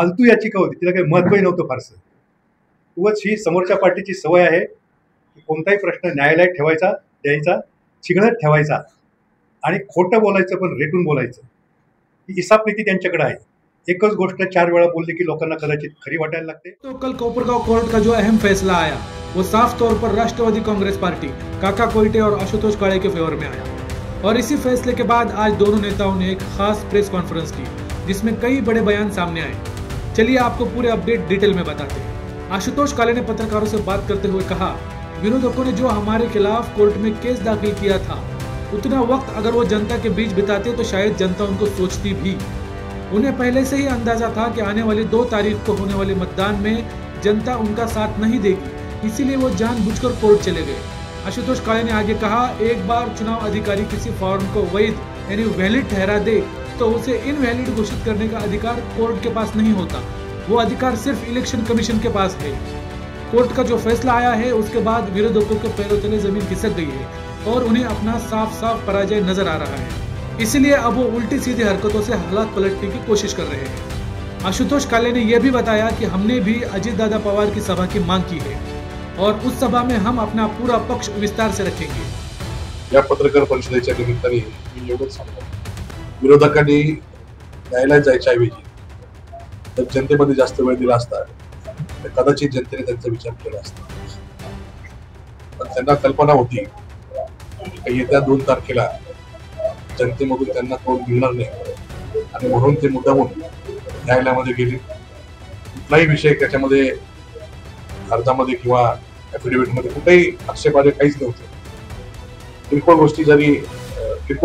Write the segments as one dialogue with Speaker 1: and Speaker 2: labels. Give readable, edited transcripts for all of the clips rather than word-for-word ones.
Speaker 1: फालतू याचिका होती, तिला काही महत्त्वही नव्हतं फारसं. उगाच ही समोरच्या पार्टीची सवय आहे की कोणताही प्रश्न न्यायालयात ठेवायचा, द्यायचा, चिघळत ठेवायचा आणि खोटं बोलायचं पण रेटून बोलायचं. ही इसापनीती त्यांच्याकडे आहे. एकच गोष्ट 4 वेळा बोलली की लोकांना कदाचित खरी वाटायला लागते.
Speaker 2: तो कल कोपरगांव कोर्ट का जो अहम फैसला आया वो साफ तौर पर राष्ट्रवादी कांग्रेस पार्टी काका कोयटे और आशुतोष काळे के फेवर में आया और इसी फैसले के बाद आज दोनों नेताओं ने एक खास प्रेस कॉन्फ्रेंस की जिसमें कई बड़े बयान सामने आए। चलिए आपको पूरे अपडेट डिटेल में बताते हैं। आशुतोष काळे ने पत्रकारों से बात करते हुए कहा, विरोधकों ने जो हमारे खिलाफ कोर्ट में केस दाखिल किया था उतना वक्त अगर वो जनता के बीच बिताते तो शायद जनता उनको सोचती भी। उन्हें पहले से ही अंदाजा था कि आने वाली 2 तारीख को होने वाले मतदान में जनता उनका साथ नहीं देगी, इसीलिए वो जानबूझकर कोर्ट चले गए। आशुतोष काळे ने आगे कहा, एक बार चुनाव अधिकारी किसी फॉर्म को वैध यानी वैलिड ठहरा दे तो उसे इनवैलिड घोषित करने का अधिकार कोर्ट के पास नहीं होता, वो अधिकार सिर्फ इलेक्शन कमीशन के पास है। कोर्ट का जो फैसला आया है उसके बाद विरोधकों के पैरों तले जमीन खिसक गई है और उन्हें अपना साफ साफ पराजय नजर आ रहा है, इसलिए अब वो उल्टी सीधी हरकतों से हालात पलटने की कोशिश कर रहे हैं। आशुतोष काळे ने यह भी बताया कि हमने भी अजित दादा पवार की सभा की मांग की है और उस सभा में हम अपना पूरा पक्ष विस्तार से रखेंगे।
Speaker 3: या पत्रकार परिषदेच्या निमित्ताने मी एवढंच सांगतो, विरोधकांनी न्यायालयात जायच्या ऐवजी तर जनतेमध्ये जास्त वेळ दिला असता तर कदाचित जनतेने त्यांचा विचार केला असता, पण त्यांना कल्पना होती की येत्या 2 तारखेला जनतेमधून त्यांना कोण मिळणार नाही आणि म्हणून ते मुद्दामून न्यायालयामध्ये गेले। कुठलाही विषय त्याच्यामध्ये अर्जामध्ये किंवा ॲफिडेव्हिटमध्ये कुठेही आक्षेपार्ह काहीच नव्हतं। किरकोळ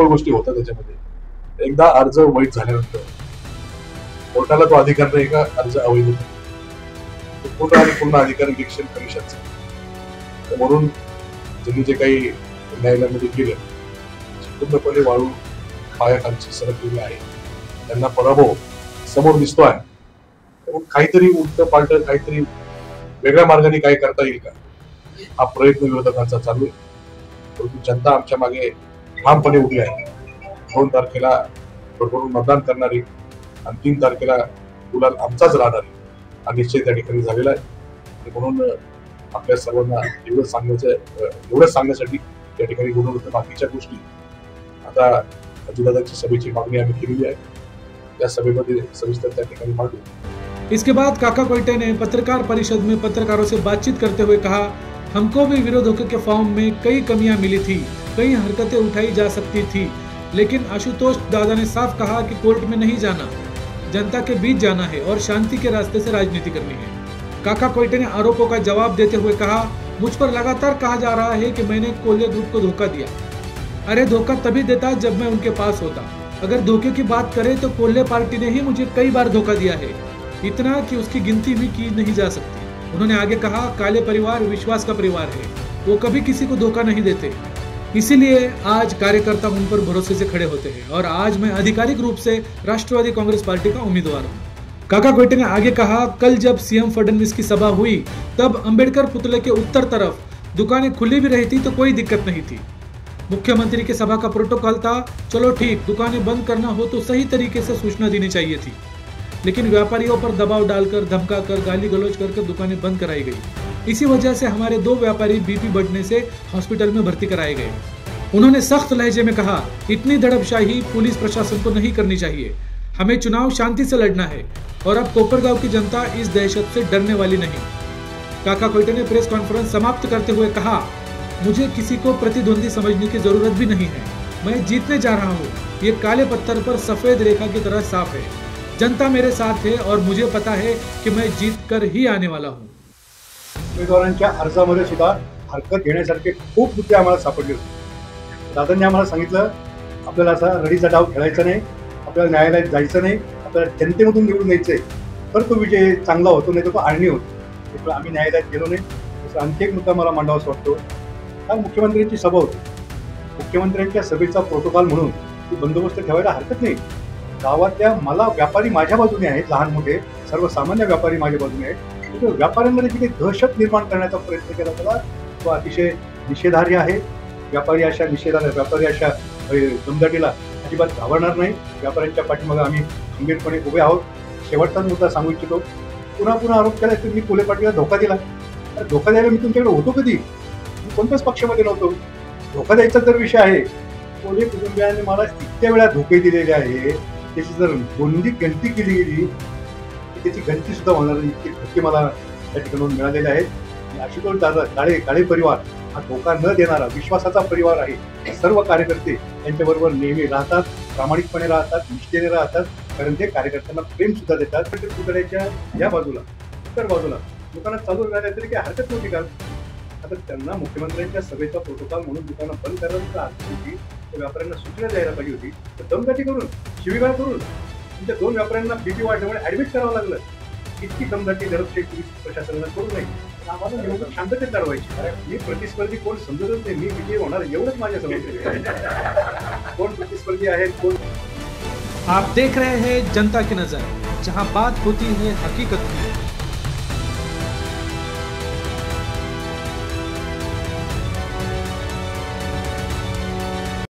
Speaker 3: गोष्टी होत्या त्याच्यामध्ये। एकदा अर्ज वैध झाल्यानंतर कोर्टाला तो अधिकार नाही का अर्ज अवैध होतो, पूर्ण आणि पूर्ण अधिकार इलेक्शन कमिशनचा। म्हणून ज्यांनी जे काही न्यायालयामध्ये गेलं पूर्णपणे वाळू पायाखालची सरकलेली आहे, त्यांना पराभव समोर दिसतो आहे। म्हणून काहीतरी उलट पालट काहीतरी वेगळ्या मार्गाने काय करता येईल का हा प्रयत्न विरोधकांचा चालू आहे। परंतु जनता आमच्या मागे ठामपणे उभी आहे। 2 तारखेला भरभरून मतदान करणारी आणि 3 तारखेला गुलाल आमचाच राहणार हा निश्चय त्या ठिकाणी झालेला आहे। म्हणून आपल्या सर्वांना एवढंच सांगण्यासाठी त्या ठिकाणी बोलवलं। बाकीच्या गोष्टी आता अजितदादांची सभेची मागणी आम्ही केलेली आहे, त्या सभेमध्ये सविस्तर त्या ठिकाणी मांडू।
Speaker 2: इसके बाद काका कोयटे ने पत्रकार परिषद में पत्रकारों से बातचीत करते हुए कहा, हमको भी विरोधकों के फॉर्म में कई कमियां मिली थी, कई हरकतें उठाई जा सकती थी, लेकिन आशुतोष दादा ने साफ कहा कि कोर्ट में नहीं जाना, जनता के बीच जाना है और शांति के रास्ते से राजनीति करनी है। काका कोयटे ने आरोपों का जवाब देते हुए कहा, मुझ पर लगातार कहा जा रहा है कि मैंने कोल्हे ग्रुप को धोखा दिया। अरे धोखा तभी देता जब मैं उनके पास होता। अगर धोखे की बात करें तो कोल्हे पार्टी ने ही मुझे कई बार धोखा दिया है, इतना कि उसकी गिनती भी की नहीं जा सकती। उन्होंने आगे कहा, काले परिवार विश्वास का परिवार है, वो कभी किसी को धोखा नहीं देते, इसीलिए आज कार्यकर्ता उन पर भरोसे से खड़े होते हैं और आज मैं आधिकारिक रूप से राष्ट्रवादी कांग्रेस पार्टी का उम्मीदवार हूँ। काका कोयटे ने आगे कहा, कल जब सीएम फडणवीस की सभा हुई तब अंबेडकर पुतले के उत्तर तरफ दुकानें खुली भी रही थी तो कोई दिक्कत नहीं थी। मुख्यमंत्री के सभा का प्रोटोकॉल था, चलो ठीक दुकानें बंद करना हो तो सही तरीके से सूचना देनी चाहिए थी, लेकिन व्यापारियों पर दबाव डालकर धमकाकर गाली गलौज कर दुकानें बंद कराई गई। इसी वजह से हमारे 2 व्यापारी बीपी बढ़ने से हॉस्पिटल में भर्ती कराए गए। उन्होंने सख्त लहजे में कहा, इतनी दड़बशाही पुलिस प्रशासन को नहीं करनी चाहिए, हमें चुनाव शांति से लड़ना है और अब कोपरगांव की जनता इस दहशत से डरने वाली नहीं। काका कोयटे ने प्रेस कॉन्फ्रेंस समाप्त करते हुए कहा, मुझे किसी को प्रतिद्वंदी समझने की जरूरत भी नहीं है, मैं जीतने जा रहा हूँ, ये काले पत्थर पर सफेद रेखा की तरह साफ है। जनता मेरे साथ है और मुझे पता है कि मैं जीत कर ही आने वाला हूँ।
Speaker 1: उमेदवारांच्या अर्जामध्ये सुद्धा हरकत घेण्यासारखे खूप मुद्दे आम्हाला सापडले होते। दादांनी आम्हाला सांगितलं, आपल्याला असा रडीचा डाव खेळायचा नाही, आपल्याला न्यायालयात जायचं नाही, आपल्याला जनतेमधून निवडून यायचंय, तर तो विजय चांगला होतो, नाही तर तो आळणी होतो। त्यामुळे आम्ही न्यायालयात गेलो नाही। तसं आणखी एक मुद्दा मला मांडावासा वाटतो, काल मुख्यमंत्र्यांची सभा होती। मुख्यमंत्र्यांच्या सभेचा प्रोटोकॉल म्हणून ती बंदोबस्त ठेवायला हरकत नाही। गावातल्या मला व्यापारी माझ्या बाजूने आहेत, लहान मोठे सर्वसामान्य व्यापारी माझ्या बाजूने आहेत। व्यापाऱ्यांमध्ये जी काही दहशत निर्माण करण्याचा प्रयत्न केला होता तो अतिशय निषेधार्ह आहे। व्यापारी अशा दमदाटीला अजिबात घाबरणार नाही। व्यापाऱ्यांच्या पाठीमागे आम्ही खंबीरपणे उभे आहोत। शेवटचाच मुद्दा सांगू इच्छितो. पुन्हा पुन्हा आरोप केला की मी कोल्हे पाटीलला धोका दिला. अरे धोका द्यायला मी तुमच्याकडे होतो कधी? मी कोणत्याच पक्षामध्ये नव्हतो. धोका द्यायचा जर विषय आहे, कोल्हे कुटुंबियांनी मला इतक्या वेळा धोके दिलेले आहे, त्याची जर गणती केली गेली तर त्याची गणती सुद्धा होणार नाही, इतके धोके मला त्या ठिकाणाहून मिळालेले आहेत. आणि आशुतोष दादा काळे परिवार हा धोका न देणारा विश्वासाचा परिवार आहे. सर्व कार्यकर्ते त्यांच्याबरोबर नेहमी राहतात, प्रामाणिकपणे राहतात, निष्ठेने राहतात, कारण ते कार्यकर्त्यांना प्रेम सुद्धा देतात. पुतळ्याच्या या बाजूला उत्तर बाजूला दुकानात चालू राहिल्या तरी काही हरकत नव्हती का? आता त्यांना मुख्यमंत्र्यांच्या सभेचा प्रोटोकॉल म्हणून दुकानं बंद करायला हरकत होती. त्या व्यापाऱ्यांना सूचना द्यायला पाहिजे होती. तर दमदाटी करून शिवीगाळ करून तुमच्या 2 व्यापाऱ्यांना बीपी वाढल्यामुळे ऍडमिट करावं लागलं. इतकी दमदाटी दडपशाही पोलीस प्रशासनाला करू नये. आम्हाला निवडणूक शांततेत लढवायची. मी प्रतिस्पर्धी कोण समजतच नाही. मी विजयी होणार एवढंच माझ्या समोर. कोण प्रतिस्पर्धी आहेत कोण.
Speaker 2: आप देख रहे हैं जनता की नजर, जहां बात होती है हकीकत की।